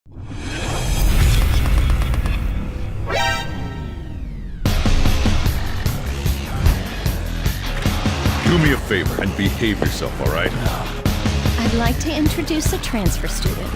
Do me a favor and behave yourself, all right? I'd like to introduce a transfer student.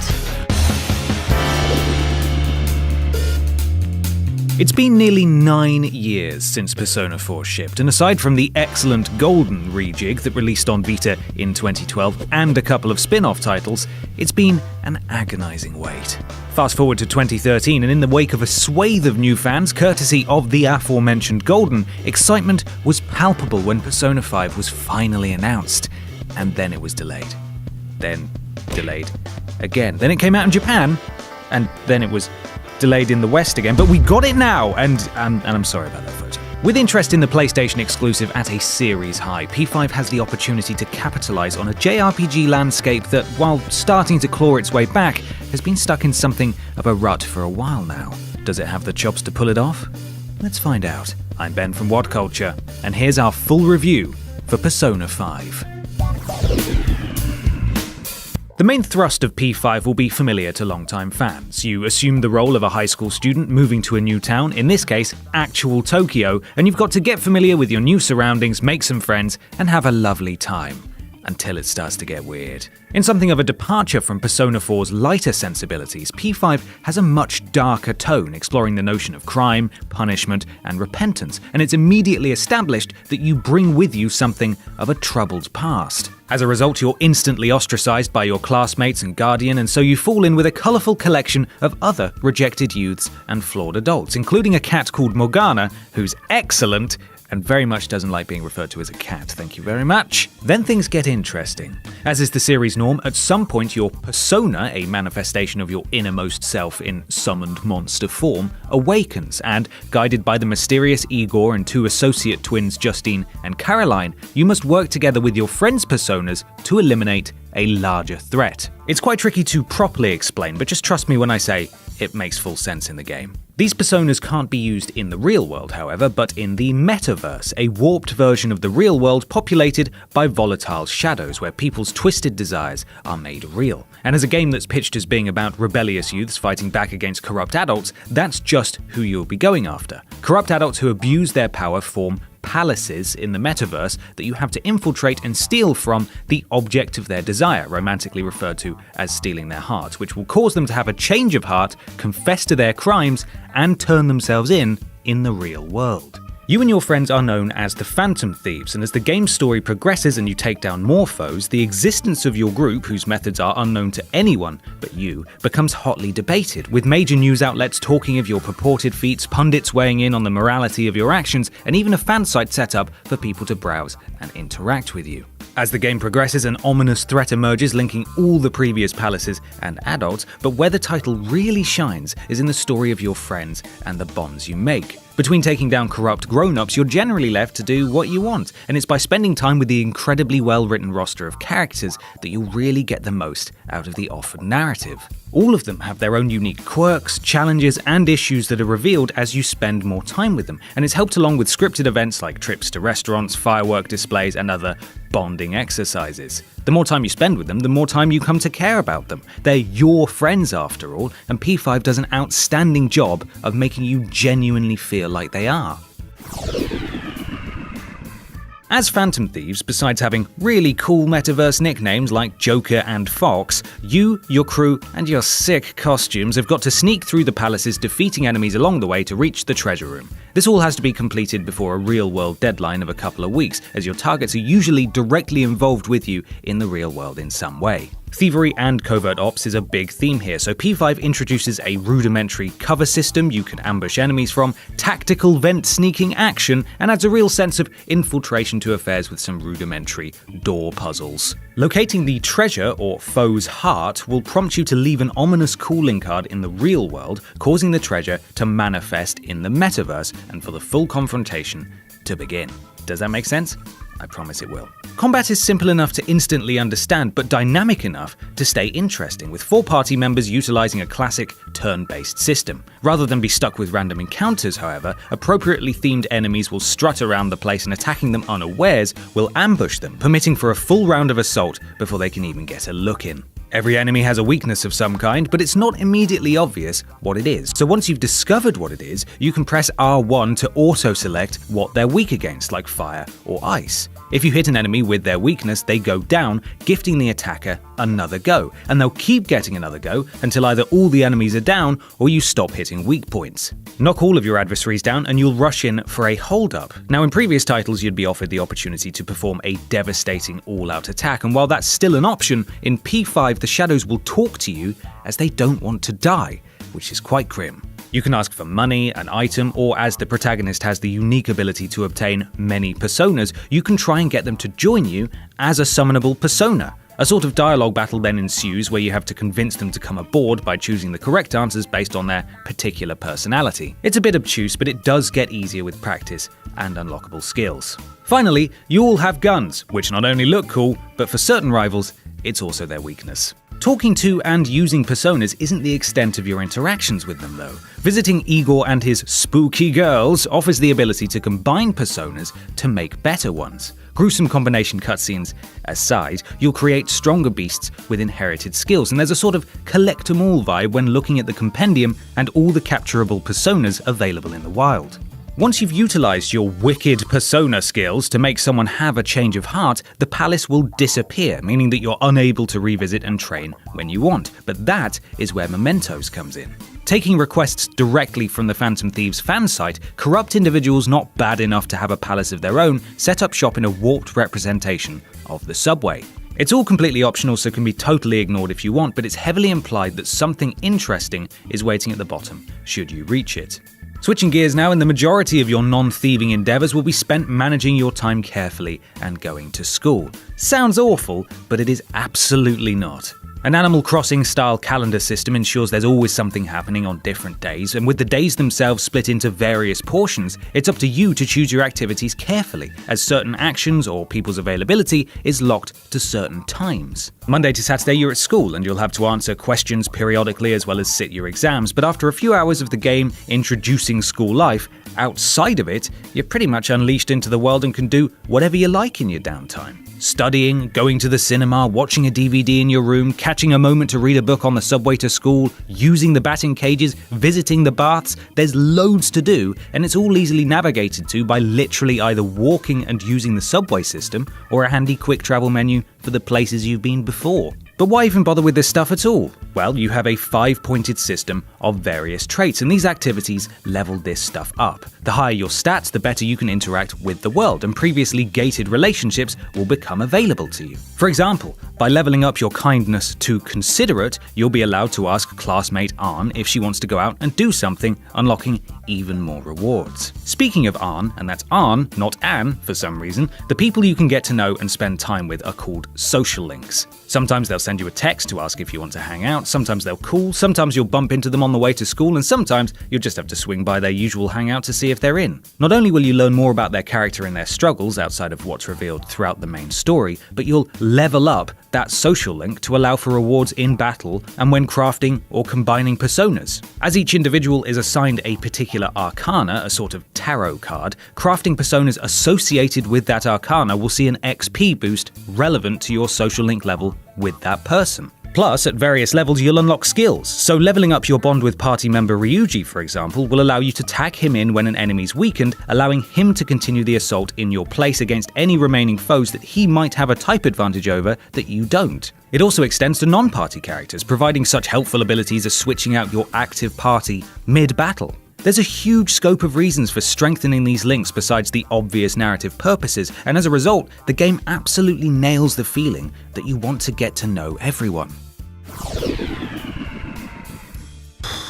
It's been nearly 9 years since Persona 4 shipped, and aside from the excellent Golden rejig that released on Vita in 2012 and a couple of spin-off titles, it's been an agonizing wait. Fast forward to 2013, and in the wake of a swathe of new fans, courtesy of the aforementioned Golden, excitement was palpable when Persona 5 was finally announced. And then it was delayed. Then delayed again. Then it came out in Japan, and then it was delayed in the West again, but we got it now, and I'm sorry about that photo. With interest in the PlayStation exclusive at a series high, P5 has the opportunity to capitalize on a JRPG landscape that, while starting to claw its way back, has been stuck in something of a rut for a while now. Does it have the chops to pull it off? Let's find out. I'm Ben from What Culture, and here's our full review for Persona 5. The main thrust of P5 will be familiar to longtime fans. You assume the role of a high school student moving to a new town, in this case, actual Tokyo, and you've got to get familiar with your new surroundings, make some friends, and have a lovely time. Until it starts to get weird. In something of a departure from Persona 4's lighter sensibilities, P5 has a much darker tone, exploring the notion of crime, punishment, and repentance, and it's immediately established that you bring with you something of a troubled past. As a result, you're instantly ostracized by your classmates and guardian, and so you fall in with a colourful collection of other rejected youths and flawed adults, including a cat called Morgana, who's excellent, and very much doesn't like being referred to as a cat, thank you very much. Then things get interesting. As is the series norm, at some point your persona, a manifestation of your innermost self in summoned monster form, awakens, and, guided by the mysterious Igor and two associate twins Justine and Caroline, you must work together with your friends' personas to eliminate a larger threat. It's quite tricky to properly explain, but just trust me when I say it makes full sense in the game. These personas can't be used in the real world, however, but in the metaverse, a warped version of the real world populated by volatile shadows where people's twisted desires are made real. And as a game that's pitched as being about rebellious youths fighting back against corrupt adults, that's just who you'll be going after. Corrupt adults who abuse their power form palaces in the metaverse that you have to infiltrate and steal from the object of their desire, romantically referred to as stealing their heart, which will cause them to have a change of heart, confess to their crimes, and turn themselves in the real world. You and your friends are known as the Phantom Thieves, and as the game's story progresses and you take down more foes, the existence of your group, whose methods are unknown to anyone but you, becomes hotly debated, with major news outlets talking of your purported feats, pundits weighing in on the morality of your actions, and even a fan site set up for people to browse and interact with you. As the game progresses, an ominous threat emerges linking all the previous palaces and adults, but where the title really shines is in the story of your friends and the bonds you make. Between taking down corrupt grown-ups, you're generally left to do what you want, and it's by spending time with the incredibly well-written roster of characters that you'll really get the most out of the offered narrative. All of them have their own unique quirks, challenges, and issues that are revealed as you spend more time with them, and it's helped along with scripted events like trips to restaurants, firework displays, and other bonding exercises. The more time you spend with them, the more time you come to care about them. They're your friends after all, and P5 does an outstanding job of making you genuinely feel like they are. As Phantom Thieves, besides having really cool metaverse nicknames like Joker and Fox, you, your crew, and your sick costumes have got to sneak through the palaces, defeating enemies along the way to reach the treasure room. This all has to be completed before a real-world deadline of a couple of weeks, as your targets are usually directly involved with you in the real world in some way. Thievery and covert ops is a big theme here, so P5 introduces a rudimentary cover system you can ambush enemies from, tactical vent sneaking action, and adds a real sense of infiltration to affairs with some rudimentary door puzzles. Locating the treasure, or foe's heart, will prompt you to leave an ominous calling card in the real world, causing the treasure to manifest in the metaverse, and for the full confrontation to begin. Does that make sense? I promise it will. Combat is simple enough to instantly understand, but dynamic enough to stay interesting, with 4 party members utilizing a classic turn-based system. Rather than be stuck with random encounters, however, appropriately themed enemies will strut around the place, and attacking them unawares will ambush them, permitting for a full round of assault before they can even get a look in. Every enemy has a weakness of some kind, but it's not immediately obvious what it is. So once you've discovered what it is, you can press R1 to auto-select what they're weak against, like fire or ice. If you hit an enemy with their weakness, they go down, gifting the attacker another go, and they'll keep getting another go until either all the enemies are down or you stop hitting weak points. Knock all of your adversaries down and you'll rush in for a hold-up. Now in previous titles you'd be offered the opportunity to perform a devastating all-out attack, and while that's still an option, in P5 the shadows will talk to you as they don't want to die, which is quite grim. You can ask for money, an item, or as the protagonist has the unique ability to obtain many personas, you can try and get them to join you as a summonable persona. A sort of dialogue battle then ensues where you have to convince them to come aboard by choosing the correct answers based on their particular personality. It's a bit obtuse, but it does get easier with practice and unlockable skills. Finally, you all have guns, which not only look cool, but for certain rivals, it's also their weakness. Talking to and using personas isn't the extent of your interactions with them though. Visiting Igor and his spooky girls offers the ability to combine personas to make better ones. Gruesome combination cutscenes aside, you'll create stronger beasts with inherited skills, and there's a sort of collect-em-all vibe when looking at the compendium and all the capturable personas available in the wild. Once you've utilized your wicked persona skills to make someone have a change of heart, the palace will disappear, meaning that you're unable to revisit and train when you want. But that is where Mementos comes in. Taking requests directly from the Phantom Thieves fan site, corrupt individuals not bad enough to have a palace of their own set up shop in a warped representation of the subway. It's all completely optional, so can be totally ignored if you want, but it's heavily implied that something interesting is waiting at the bottom, should you reach it. Switching gears now, and the majority of your non-thieving endeavours will be spent managing your time carefully and going to school. Sounds awful, but it is absolutely not. An Animal Crossing-style calendar system ensures there's always something happening on different days, and with the days themselves split into various portions, it's up to you to choose your activities carefully, as certain actions or people's availability is locked to certain times. Monday to Saturday you're at school, and you'll have to answer questions periodically as well as sit your exams, but after a few hours of the game introducing school life, outside of it, you're pretty much unleashed into the world and can do whatever you like in your downtime. Studying, going to the cinema, watching a DVD in your room, catching a moment to read a book on the subway to school, using the batting cages, visiting the baths, there's loads to do, and it's all easily navigated to by literally either walking and using the subway system or a handy quick travel menu for the places you've been before. But why even bother with this stuff at all? Well, you have a 5-pointed system of various traits, and these activities level this stuff up. The higher your stats, the better you can interact with the world, and previously gated relationships will become available to you. For example, by leveling up your kindness to considerate, you'll be allowed to ask classmate Arn if she wants to go out and do something, unlocking even more rewards. Speaking of Arn, and that's Arn, not Anne for some reason, the people you can get to know and spend time with are called social links. Sometimes they'll send you a text to ask if you want to hang out, sometimes they'll call, sometimes you'll bump into them on the way to school, and sometimes you'll just have to swing by their usual hangout to see if they're in. Not only will you learn more about their character and their struggles outside of what's revealed throughout the main story, but you'll level up that social link to allow for rewards in battle and when crafting or combining personas. As each individual is assigned a particular arcana, a sort of tarot card, crafting personas associated with that arcana will see an XP boost relevant to your social link level with that person. Plus, at various levels you'll unlock skills, so leveling up your bond with party member Ryuji, for example, will allow you to tag him in when an enemy's weakened, allowing him to continue the assault in your place against any remaining foes that he might have a type advantage over that you don't. It also extends to non-party characters, providing such helpful abilities as switching out your active party mid-battle. There's a huge scope of reasons for strengthening these links besides the obvious narrative purposes, and as a result, the game absolutely nails the feeling that you want to get to know everyone.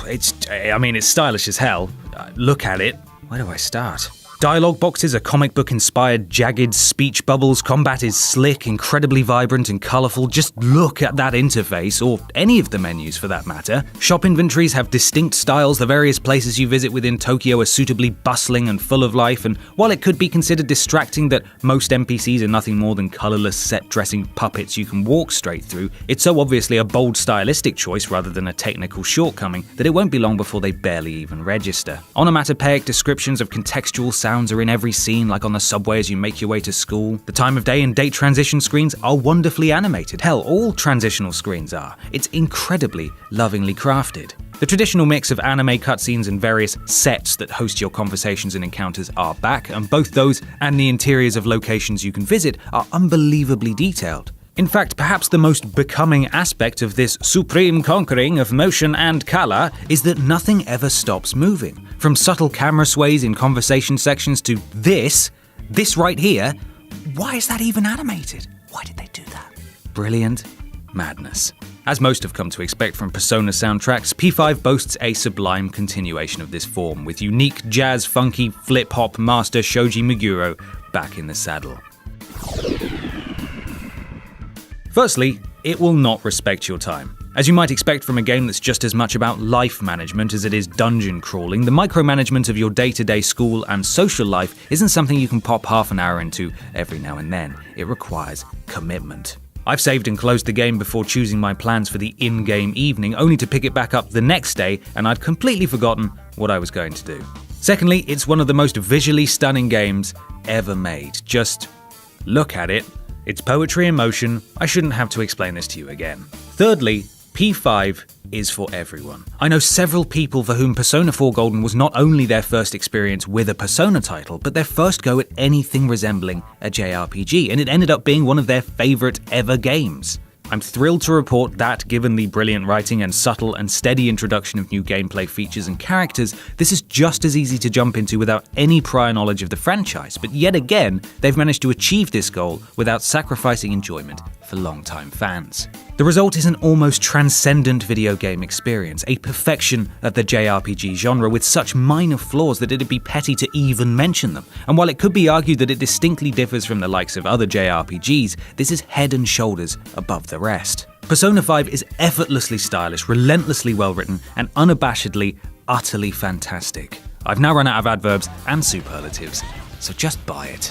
It's stylish as hell. Look at it. Where do I start? Dialogue boxes are comic book inspired, jagged speech bubbles, combat is slick, incredibly vibrant and colourful. Just look at that interface, or any of the menus for that matter. Shop inventories have distinct styles, the various places you visit within Tokyo are suitably bustling and full of life, and while it could be considered distracting that most NPCs are nothing more than colourless set-dressing puppets you can walk straight through, it's so obviously a bold stylistic choice rather than a technical shortcoming that it won't be long before they barely even register. Onomatopoeic descriptions of contextual sound sounds are in every scene, like on the subway as you make your way to school. The time of day and date transition screens are wonderfully animated. Hell, all transitional screens are. It's incredibly lovingly crafted. The traditional mix of anime cutscenes and various sets that host your conversations and encounters are back, and both those and the interiors of locations you can visit are unbelievably detailed. In fact, perhaps the most becoming aspect of this supreme conquering of motion and color is that nothing ever stops moving. From subtle camera sways in conversation sections to this right here. Why is that even animated? Why did they do that? Brilliant madness. As most have come to expect from Persona soundtracks, P5 boasts a sublime continuation of this form, with unique jazz-funky flip-hop master Shoji Meguro back in the saddle. Firstly, it will not respect your time. As you might expect from a game that's just as much about life management as it is dungeon crawling, the micromanagement of your day-to-day school and social life isn't something you can pop half an hour into every now and then. It requires commitment. I've saved and closed the game before choosing my plans for the in-game evening, only to pick it back up the next day, and I'd completely forgotten what I was going to do. Secondly, it's one of the most visually stunning games ever made. Just look at it. It's poetry in motion. I shouldn't have to explain this to you again. Thirdly, P5 is for everyone. I know several people for whom Persona 4 Golden was not only their first experience with a Persona title, but their first go at anything resembling a JRPG, and it ended up being one of their favorite ever games. I'm thrilled to report that, given the brilliant writing and subtle and steady introduction of new gameplay features and characters, this is just as easy to jump into without any prior knowledge of the franchise, but yet again, they've managed to achieve this goal without sacrificing enjoyment for longtime fans. The result is an almost transcendent video game experience, a perfection of the JRPG genre with such minor flaws that it'd be petty to even mention them. And while it could be argued that it distinctly differs from the likes of other JRPGs, this is head and shoulders above the rest. Persona 5 is effortlessly stylish, relentlessly well-written, and unabashedly, utterly fantastic. I've now run out of adverbs and superlatives, so just buy it.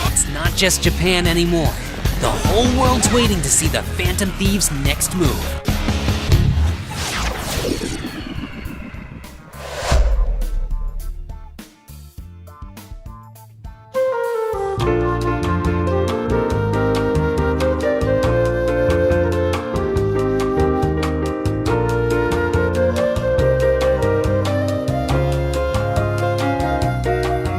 It's not just Japan anymore. The whole world's waiting to see the Phantom Thieves' next move.